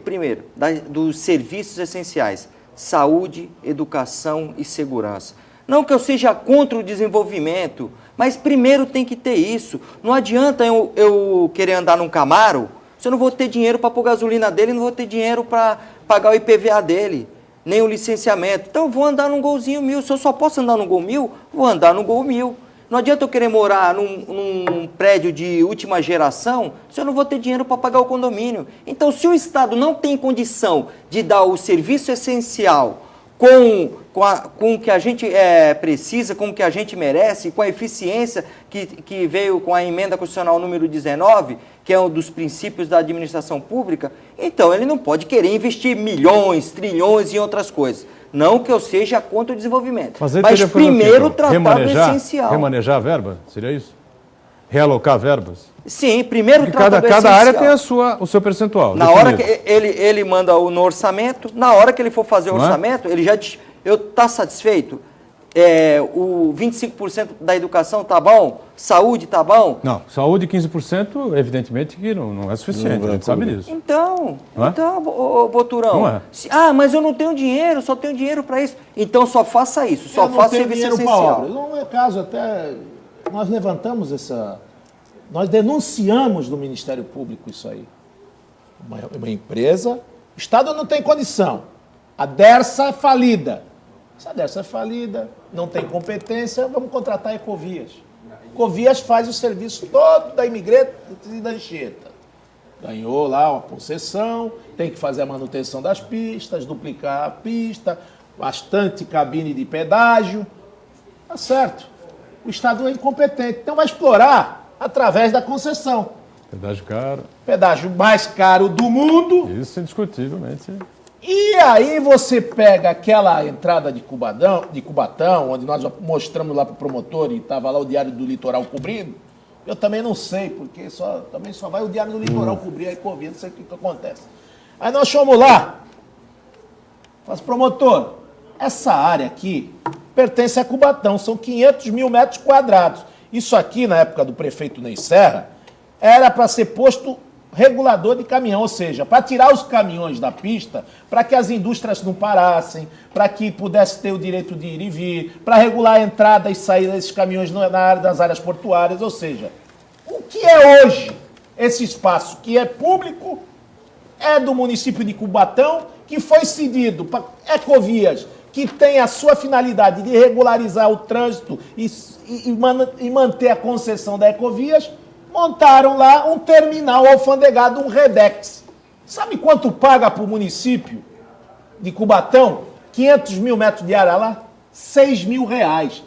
dos serviços essenciais, saúde, educação e segurança. Não que eu seja contra o desenvolvimento, mas primeiro tem que ter isso. Não adianta eu querer andar num Camaro, se eu não vou ter dinheiro para pôr gasolina dele, não vou ter dinheiro para pagar o IPVA dele, nem o licenciamento. Então eu vou andar num Golzinho 1000. Se eu só posso andar num Gol 1000, vou andar no Gol 1000. Não adianta eu querer morar num prédio de última geração se eu não vou ter dinheiro para pagar o condomínio. Então, se o Estado não tem condição de dar o serviço essencial com o que a gente precisa, com o que a gente merece, com a eficiência que veio com a emenda constitucional número 19, que é um dos princípios da administração pública, então ele não pode querer investir milhões, trilhões em outras coisas. Não que eu seja contra o desenvolvimento, mas primeiro tratar do essencial. Remanejar a verba? Seria isso? Realocar verbas? Sim, primeiro tratar do essencial. Cada área tem o seu percentual. Na hora que ele manda no orçamento, na hora que ele for fazer o orçamento, ele já está satisfeito? o 25% da educação tá bom? Saúde tá bom? Não, saúde 15%, evidentemente que não é suficiente, a gente sabe disso. Então, Não é? Boturão, Não é. mas eu não tenho dinheiro, só tenho dinheiro para isso. Então só faça isso, só faça serviço essencial. Não é caso até, nós levantamos nós denunciamos no Ministério Público isso aí. Uma empresa, o Estado não tem condição, a Dersa é falida. Se a Dersa é falida, não tem competência, vamos contratar a Ecovias. Ecovias faz o serviço todo da Imigrante e da Anchieta. Ganhou lá uma concessão, tem que fazer a manutenção das pistas, duplicar a pista, bastante cabine de pedágio. Tá certo. O Estado é incompetente, então vai explorar através da concessão. Pedágio caro. Pedágio mais caro do mundo. Isso indiscutivelmente. E aí você pega aquela entrada de Cubatão, onde nós mostramos lá para o promotor e estava lá o Diário do Litoral cobrindo. Eu também não sei, porque também só vai o Diário do Litoral cobrir, aí não sei o que acontece. Aí nós fomos lá. Mas, promotor, essa área aqui pertence a Cubatão, são 500 mil metros quadrados. Isso aqui, na época do prefeito Ney Serra, era para ser posto regulador de caminhão, ou seja, para tirar os caminhões da pista, para que as indústrias não parassem, para que pudesse ter o direito de ir e vir, para regular a entrada e saída desses caminhões das áreas portuárias, ou seja, o que é hoje esse espaço que é público é do município de Cubatão, que foi cedido para Ecovias, que tem a sua finalidade de regularizar o trânsito e manter a concessão da Ecovias. Montaram lá um terminal alfandegado, um Redex. Sabe quanto paga para o município de Cubatão? 500 mil metros de área lá? 6 mil reais.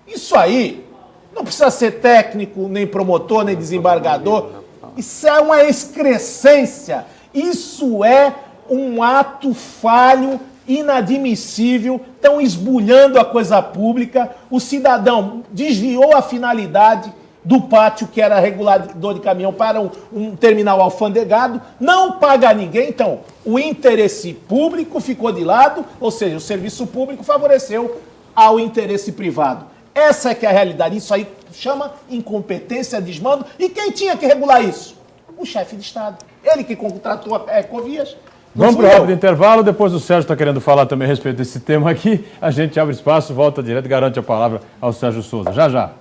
Isso aí não precisa ser técnico, nem promotor, nem desembargador. Isso é uma excrescência. Isso é um ato falho, inadmissível. Estão esbulhando a coisa pública. O cidadão desviou a finalidade do pátio, que era regulador de caminhão, para um terminal alfandegado, não paga ninguém. Então, o interesse público ficou de lado, ou seja, o serviço público favoreceu ao interesse privado. Essa é que é a realidade. Isso aí chama incompetência, desmando. E quem tinha que regular isso? O chefe de Estado. Ele que contratou a Ecovias. Vamos para o rápido intervalo, depois o Sérgio está querendo falar também a respeito desse tema aqui. A gente abre espaço, volta direto e garante a palavra ao Sérgio Souza. Já, já.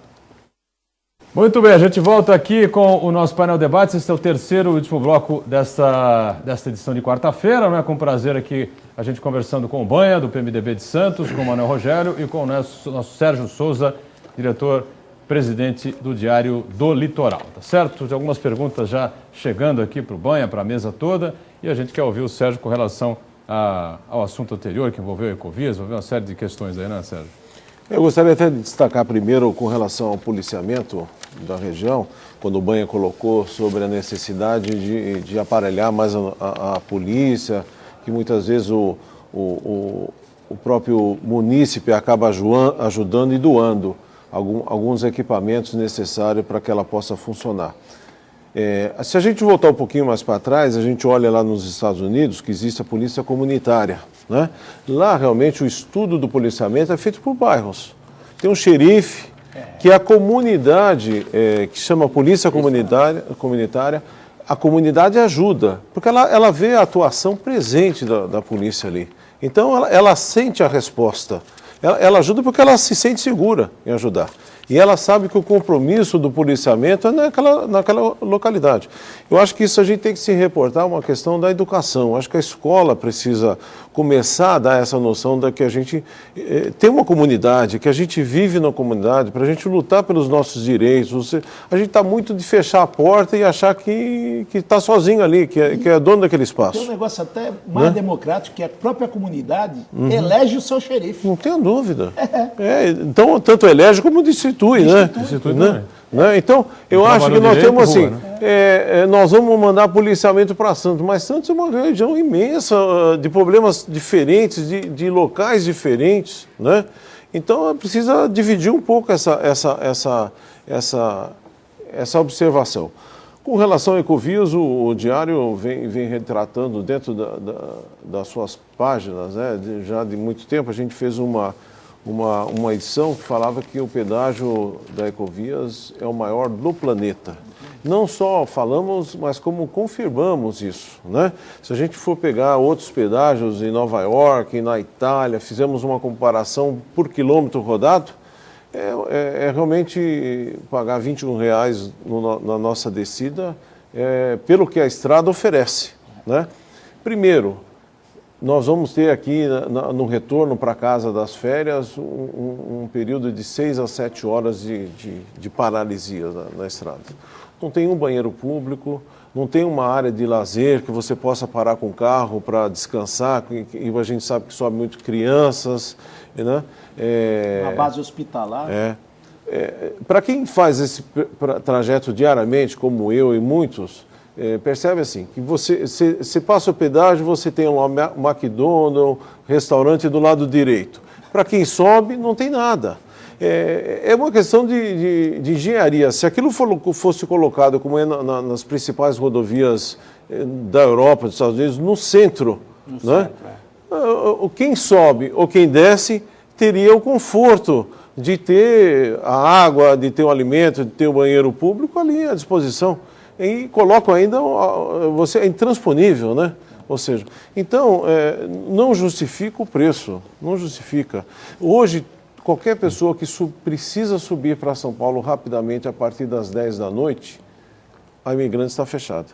Muito bem, a gente volta aqui com o nosso painel debates. Esse é o terceiro e último bloco desta edição de quarta-feira, não é? Com prazer aqui a gente conversando com o Banha, do PMDB de Santos, com o Manuel Rogério e com o nosso Sérgio Souza, diretor-presidente do Diário do Litoral, tá certo? Tem algumas perguntas já chegando aqui para o Banha, para a mesa toda, e a gente quer ouvir o Sérgio com relação ao assunto anterior, que envolveu a Ecovias, envolveu uma série de questões aí, né, Sérgio? Eu gostaria até de destacar primeiro com relação ao policiamento da região, quando o Banha colocou sobre a necessidade de aparelhar mais a polícia, que muitas vezes o próprio munícipe acaba ajudando e doando alguns equipamentos necessários para que ela possa funcionar. Se a gente voltar um pouquinho mais para trás, a gente olha lá nos Estados Unidos que existe a polícia comunitária, né? Lá realmente o estudo do policiamento é feito por bairros. Tem um xerife, que é a comunidade, que chama polícia comunitária, a comunidade ajuda, porque ela vê a atuação presente da polícia ali. Então ela sente a resposta. Ela ajuda porque ela se sente segura em ajudar. E ela sabe que o compromisso do policiamento é naquela localidade. Eu acho que isso a gente tem que se reportar uma questão da educação. Eu acho que a escola precisa começar a dar essa noção de que a gente tem uma comunidade, que a gente vive na comunidade, para a gente lutar pelos nossos direitos. A gente está muito de fechar a porta e achar que está sozinho ali, que é dono daquele espaço. Tem um negócio até mais democrático, que a própria comunidade elege o seu xerife. Não tenho dúvida. Então, tanto elege como destitui, né? Então, eu acho que nós temos assim, nós vamos mandar policiamento para Santos, mas Santos é uma região imensa, de problemas diferentes, de locais diferentes, né? Então, precisa dividir um pouco essa observação. Com relação a Ecovias, o Diário vem retratando dentro das suas páginas, né, já de muito tempo. A gente fez uma uma edição que falava que o pedágio da Ecovias é o maior do planeta. Não só falamos, mas como confirmamos isso, né? Se a gente for pegar outros pedágios em Nova York, na Itália, fizemos uma comparação por quilômetro rodado, é realmente pagar R$21 na nossa descida, pelo que a estrada oferece, né? Primeiro, nós vamos ter aqui no retorno para casa das férias um período de 6 a 7 horas de paralisia na estrada. Não tem um banheiro público, não tem uma área de lazer que você possa parar com o carro para descansar, e a gente sabe que sobe muito crianças, né? Na base hospitalar. Para quem faz esse trajeto diariamente, como eu e muitos, percebe assim, que você passa o pedágio, você tem um McDonald's, restaurante do lado direito. Para quem sobe, não tem nada. É uma questão de engenharia. Se aquilo fosse colocado, como é nas principais rodovias da Europa, dos Estados Unidos, no centro, né? Quem sobe ou quem desce teria o conforto de ter a água, de ter o alimento, de ter o banheiro público ali à disposição. E colocam ainda, é intransponível, né? Ou seja, então, não justifica o preço, não justifica. Hoje, qualquer pessoa que precisa subir para São Paulo rapidamente a partir das 10 da noite, a Imigrante está fechada.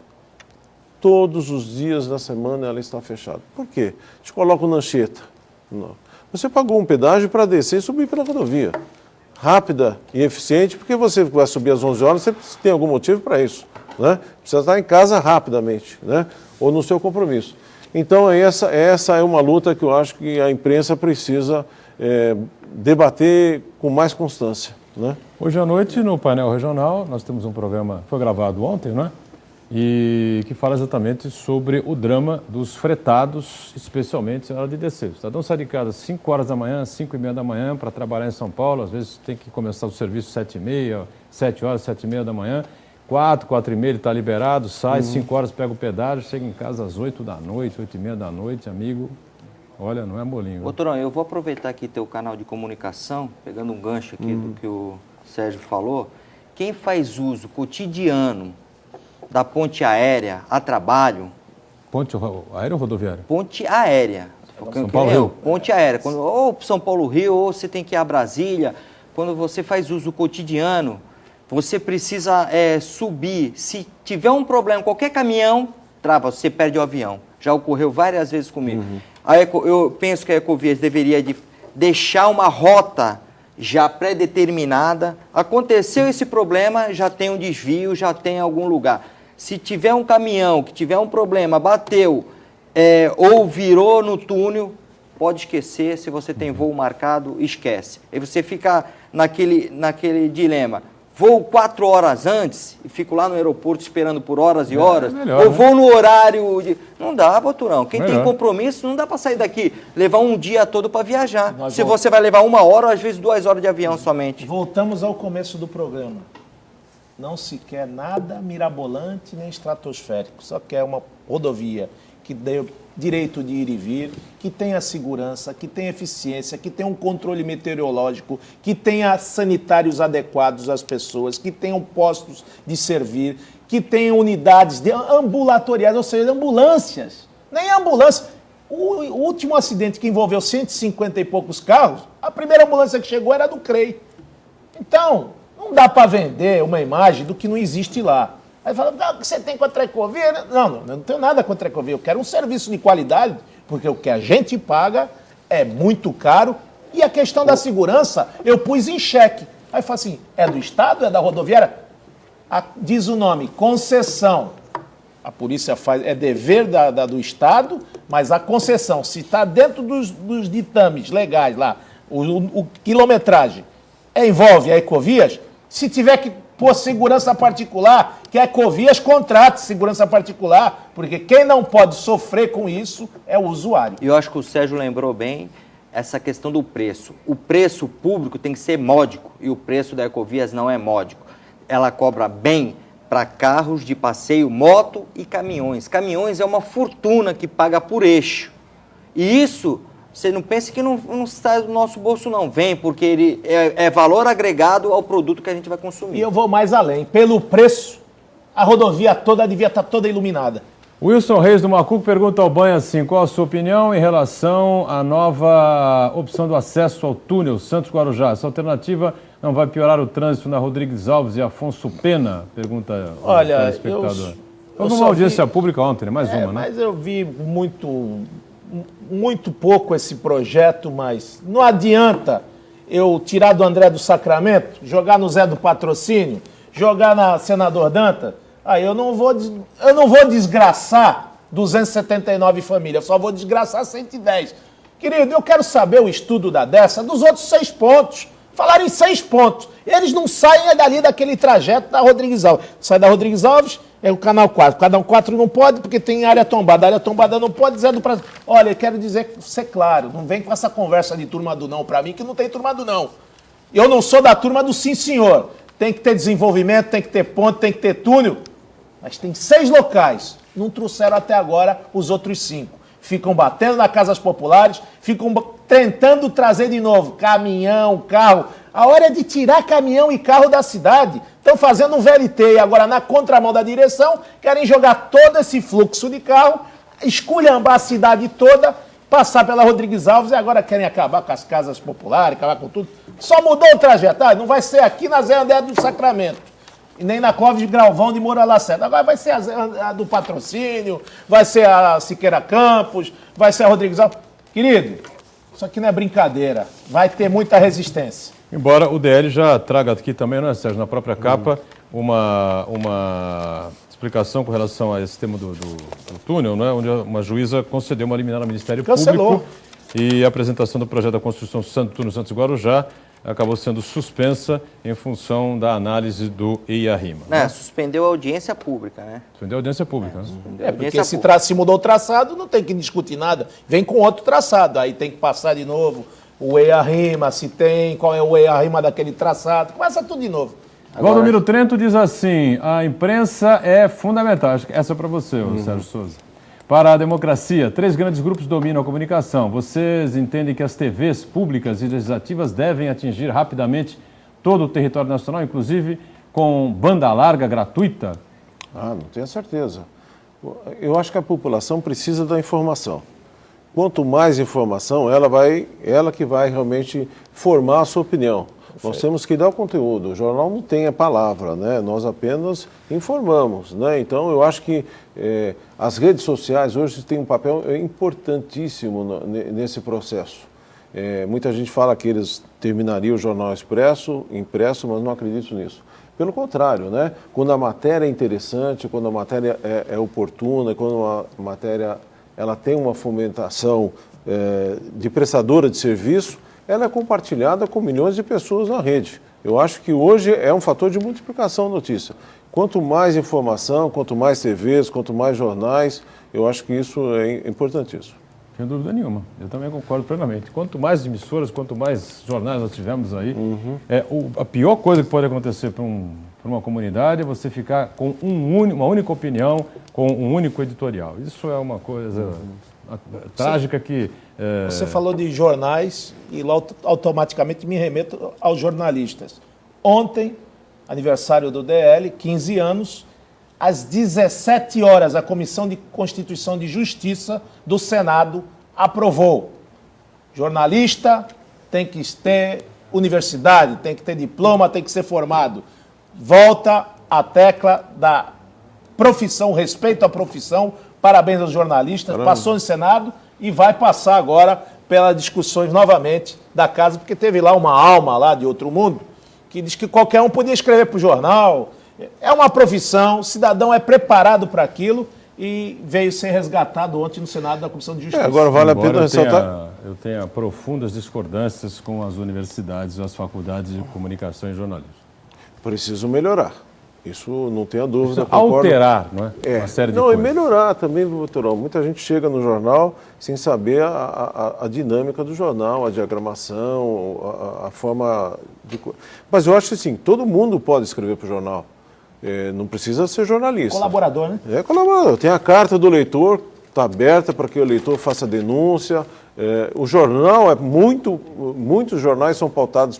Todos os dias da semana ela está fechada. Por quê? Te coloca na Anchieta. Não. Você pagou um pedágio para descer e subir pela rodovia. Rápida e eficiente, porque você vai subir às 11 horas, você tem algum motivo para isso, né? Precisa estar em casa rapidamente, né? Ou no seu compromisso. Então, essa é uma luta que eu acho que a imprensa precisa debater com mais constância, né? Hoje à noite, no painel regional, nós temos um programa, foi gravado ontem, né? E que fala exatamente sobre o drama dos fretados, especialmente na hora de descer. O cidadão sai de casa às 5 horas da manhã, 5h30 da manhã, para trabalhar em São Paulo, às vezes tem que começar o serviço 7h30, 7 horas, 7h30 da manhã, 4h30 ele está liberado, sai, 5 horas pega o pedágio, chega em casa às 8 da noite, 8h30 da noite, amigo, olha, não é molinho. Ô, Turão, eu vou aproveitar aqui teu canal de comunicação, pegando um gancho aqui do que o Sérgio falou. Quem faz uso cotidiano da ponte aérea a trabalho... Ponte aérea ou rodoviária? Ponte aérea. São Paulo Rio. Ponte aérea. Ou São Paulo Rio, ou você tem que ir a Brasília. Quando você faz uso cotidiano, você precisa subir. Se tiver um problema, qualquer caminhão, trava, você perde o avião. Já ocorreu várias vezes comigo. Eu penso que a Ecovias deveria deixar uma rota já pré-determinada. Aconteceu esse problema, já tem um desvio, já tem algum lugar. Se tiver um caminhão que tiver um problema, bateu ou virou no túnel, pode esquecer. Se você tem voo marcado, esquece. Aí você fica naquele dilema. Vou 4 horas antes e fico lá no aeroporto esperando por horas e horas. Melhor, ou vou no horário de... Não dá, Boturão. Quem tem compromisso não dá para sair daqui, levar um dia todo para viajar. Se você vai levar 1 hora, às vezes 2 horas de avião somente. Voltamos ao começo do programa. Não se quer nada mirabolante nem estratosférico. Só quer uma rodovia que dê direito de ir e vir, que tenha segurança, que tenha eficiência, que tenha um controle meteorológico, que tenha sanitários adequados às pessoas, que tenham postos de servir, que tenha unidades ambulatoriais, ou seja, ambulâncias. Nem ambulância. O último acidente que envolveu 150 e poucos carros, a primeira ambulância que chegou era do CREI. Então, não dá para vender uma imagem do que não existe lá. Aí fala, o que você tem contra a Ecovia? Não, eu não tenho nada contra a Ecovia. Eu quero um serviço de qualidade, porque o que a gente paga é muito caro. E a questão da segurança, eu pus em xeque. Aí fala assim, é do Estado, é da rodoviária? Diz o nome, concessão. A polícia faz, é dever do Estado, mas a concessão, se está dentro dos ditames legais lá, o quilometragem, envolve a Ecovias, se tiver que pôr segurança particular, que a Ecovias contrate segurança particular, porque quem não pode sofrer com isso é o usuário. E eu acho que o Sérgio lembrou bem essa questão do preço. O preço público tem que ser módico, e o preço da Ecovias não é módico. Ela cobra bem para carros de passeio, moto e caminhões. Caminhões é uma fortuna que paga por eixo. E isso, Você não pense que não sai do nosso bolso, não. Vem, porque ele é valor agregado ao produto que a gente vai consumir. E eu vou mais além. Pelo preço, a rodovia toda devia estar toda iluminada. Wilson Reis do Macuco pergunta ao Banha assim, qual a sua opinião em relação à nova opção do acesso ao túnel Santos-Guarujá? Essa alternativa não vai piorar o trânsito na Rodrigues Alves e Afonso Pena? Pergunta o telespectador. Houve uma audiência pública ontem, né? Mais uma, né? Mas eu vi muito pouco esse projeto, mas não adianta eu tirar do André do Sacramento, jogar no Zé do Patrocínio, jogar na Senador Danta. Aí eu não vou desgraçar 279 famílias, eu só vou desgraçar 110. Querido, eu quero saber o estudo da dessa dos outros 6 pontos. Falaram em 6 pontos. Eles não saem dali daquele trajeto da Rodrigues Alves. Sai da Rodrigues Alves, é o canal 4. Canal 4 não pode porque tem área tombada. A área tombada não pode, Zé do Prazo. Olha, eu quero ser claro, não vem com essa conversa de turma do não pra mim, que não tem turma do não. Eu não sou da turma do sim, senhor. Tem que ter desenvolvimento, tem que ter ponte, tem que ter túnel. Mas tem 6 locais. Não trouxeram até agora os outros 5. Ficam batendo nas casas populares, ficam tentando trazer de novo caminhão, carro. A hora é de tirar caminhão e carro da cidade. Estão fazendo um VLT e agora na contramão da direção querem jogar todo esse fluxo de carro, esculhambar a cidade toda, passar pela Rodrigues Alves e agora querem acabar com as casas populares, acabar com tudo. Só mudou o trajeto. Não vai ser aqui na Zé André do Sacramento. E nem na Clóvis Galvão de Moura Lacerda. Agora vai ser a do Patrocínio, vai ser a Siqueira Campos, vai ser a Rodrigues Alves. Querido, isso aqui não é brincadeira. Vai ter muita resistência. Embora o DL já traga aqui também, né, Sérgio, na própria capa, uma explicação com relação a esse tema do túnel, né, onde uma juíza concedeu uma liminar ao Ministério Público e a apresentação do projeto da construção do túnel Santos-Guarujá acabou sendo suspensa em função da análise do EIA-RIMA. Né? Suspendeu a audiência pública, né? Suspendeu a audiência pública. Porque se mudou o traçado, não tem que discutir nada. Vem com outro traçado, aí tem que passar de novo o EIA-RIMA, se tem, qual é o EIA-RIMA daquele traçado, começa tudo de novo. Valdomiro Trento diz assim, a imprensa é fundamental. Acho que essa é para você, Sérgio Souza. Para a democracia, 3 grandes grupos dominam a comunicação. Vocês entendem que as TVs públicas e legislativas devem atingir rapidamente todo o território nacional, inclusive com banda larga gratuita? Não tenho certeza. Eu acho que a população precisa da informação. Quanto mais informação, ela que vai realmente formar a sua opinião. Nós temos que dar o conteúdo. O jornal não tem a palavra, né? Nós apenas informamos, né? Então, eu acho que as redes sociais hoje têm um papel importantíssimo nesse processo. Muita gente fala que eles terminariam o jornal impresso, mas não acredito nisso. Pelo contrário, né? Quando a matéria é interessante, quando a matéria é oportuna, quando a matéria ela tem uma fomentação de prestadora de serviço, ela é compartilhada com milhões de pessoas na rede. Eu acho que hoje é um fator de multiplicação da notícia. Quanto mais informação, quanto mais TVs, quanto mais jornais, eu acho que isso é importantíssimo. Sem dúvida nenhuma. Eu também concordo plenamente. Quanto mais emissoras, quanto mais jornais nós tivermos aí, a pior coisa que pode acontecer para uma comunidade é você ficar com uma única opinião, com um único editorial. Isso é uma coisa trágica que... Você falou de jornais e lá automaticamente me remeto aos jornalistas. Ontem, aniversário do DL, 15 anos, às 17 horas, a Comissão de Constituição e Justiça do Senado aprovou. Jornalista tem que ter universidade, tem que ter diploma, tem que ser formado. Volta a tecla da profissão, respeito à profissão, parabéns aos jornalistas, passou no Senado e vai passar agora pelas discussões novamente da casa, porque teve lá uma alma lá de outro mundo que diz que qualquer um podia escrever para o jornal. É uma profissão, o cidadão é preparado para aquilo e veio ser resgatado ontem no Senado da Comissão de Justiça. Agora vale a pena ressaltar... Eu tenho profundas discordâncias com as universidades e as faculdades de comunicação e jornalismo. Preciso melhorar. Isso não tenha dúvida. Alterar, não é? Uma série de coisas. E melhorar também, doutor. Muita gente chega no jornal sem saber a dinâmica do jornal, a diagramação, a forma de... Mas eu acho que assim, todo mundo pode escrever para o jornal. Não precisa ser jornalista. Colaborador, né? Colaborador. Tem a carta do leitor, está aberta para que o eleitor faça denúncia. O jornal, muitos jornais são pautados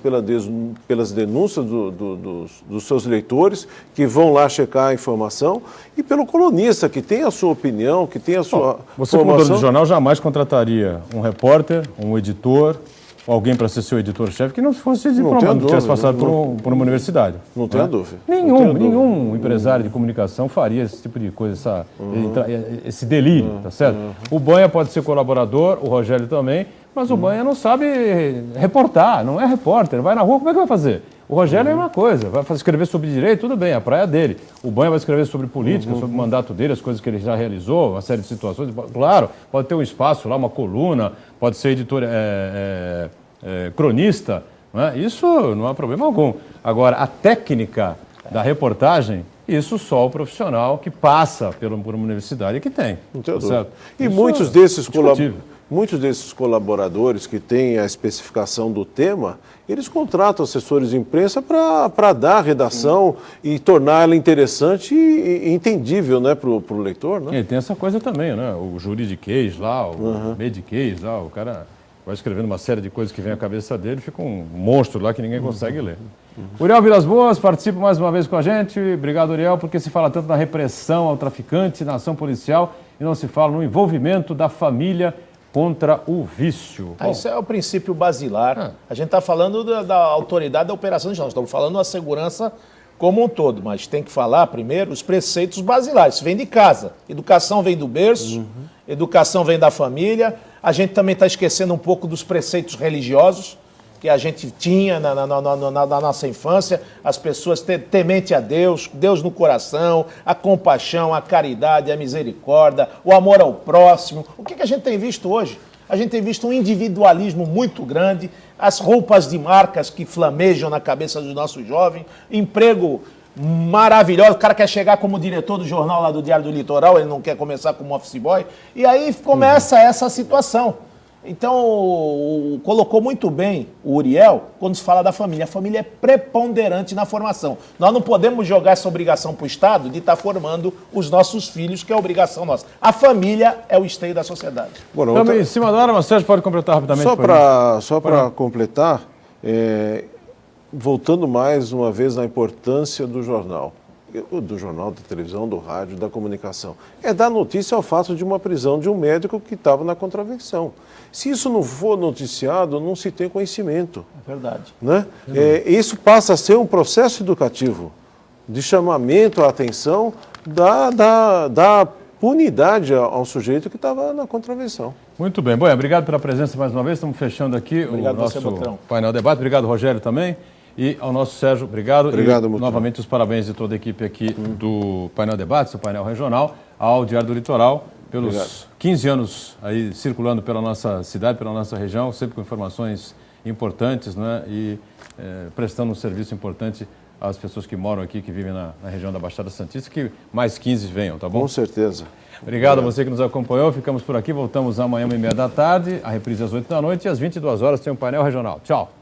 pelas denúncias dos seus leitores, que vão lá checar a informação, e pelo colunista, que tem a sua opinião, que tem a sua Você, como dono de jornal, jamais contrataria um repórter, um editor, alguém para ser seu editor-chefe que não fosse diplomado, não tivesse passado por uma universidade. Não tenha dúvida. Nenhum empresário de comunicação faria esse tipo de coisa, esse delírio, tá certo? O Banha pode ser colaborador, o Rogério também, mas o Banha não sabe reportar, não é repórter, vai na rua, como é que vai fazer? O Rogério é uma coisa, vai escrever sobre direito, tudo bem, a praia é dele. O Banha vai escrever sobre política, sobre o mandato dele, as coisas que ele já realizou, uma série de situações. Claro, pode ter um espaço lá, uma coluna, pode ser editor, cronista, não é? Isso não há problema algum. Agora, a técnica da reportagem, isso só o profissional que passa por uma universidade que tem. Não tenho tá dúvida. certo? E Isso muitos desses colaboradores que têm a especificação do tema, eles contratam assessores de imprensa para dar a redação e tornar ela interessante e entendível, né, para o leitor. Né? E tem essa coisa também, né? O juridiquês lá, o mediquês lá, o cara vai escrevendo uma série de coisas que vem à cabeça dele, fica um monstro lá que ninguém consegue ler. Uriel Vilas Boas participa mais uma vez com a gente. Obrigado, Uriel, porque se fala tanto na repressão ao traficante, na ação policial, e não se fala no envolvimento da família contra o vício. Isso é o princípio basilar. A gente está falando da autoridade da operação de nós, estamos falando da segurança como um todo, mas tem que falar primeiro os preceitos basilares. Isso vem de casa. Educação vem do berço, educação vem da família. A gente também está esquecendo um pouco dos preceitos religiosos que a gente tinha na nossa infância, as pessoas temente a Deus, Deus no coração, a compaixão, a caridade, a misericórdia, o amor ao próximo. O que a gente tem visto hoje? A gente tem visto um individualismo muito grande, as roupas de marcas que flamejam na cabeça dos nossos jovens, emprego maravilhoso, o cara quer chegar como diretor do jornal lá do Diário do Litoral, ele não quer começar como office boy, e aí começa essa situação. Então, colocou muito bem o Uriel quando se fala da família. A família é preponderante na formação. Nós não podemos jogar essa obrigação para o Estado de estar formando os nossos filhos, que é a obrigação nossa. A família é o esteio da sociedade. Estamos em cima da hora, mas Sérgio pode completar rapidamente. Só para completar, voltando mais uma vez na importância do jornal, da televisão, do rádio, da comunicação, é dar notícia ao fato de uma prisão de um médico que estava na contravenção. Se isso não for noticiado, não se tem conhecimento. É verdade. Né? Isso passa a ser um processo educativo, de chamamento à atenção da punidade ao sujeito que estava na contravenção. Muito bem. Bom, obrigado pela presença mais uma vez. Estamos fechando aqui o nosso painel debate. Obrigado, Rogério, também. E ao nosso Sérgio, obrigado. Obrigado, e novamente os parabéns de toda a equipe aqui do Painel Debates, do Painel Regional, ao Diário do Litoral, pelos 15 anos aí circulando pela nossa cidade, pela nossa região, sempre com informações importantes, né? E prestando um serviço importante às pessoas que moram aqui, que vivem na região da Baixada Santista, que mais 15 venham, tá bom? Com certeza. Obrigado a você que nos acompanhou. Ficamos por aqui, voltamos amanhã, 1h30 da tarde, a reprise às 8 da noite e às 22 horas tem um Painel Regional. Tchau.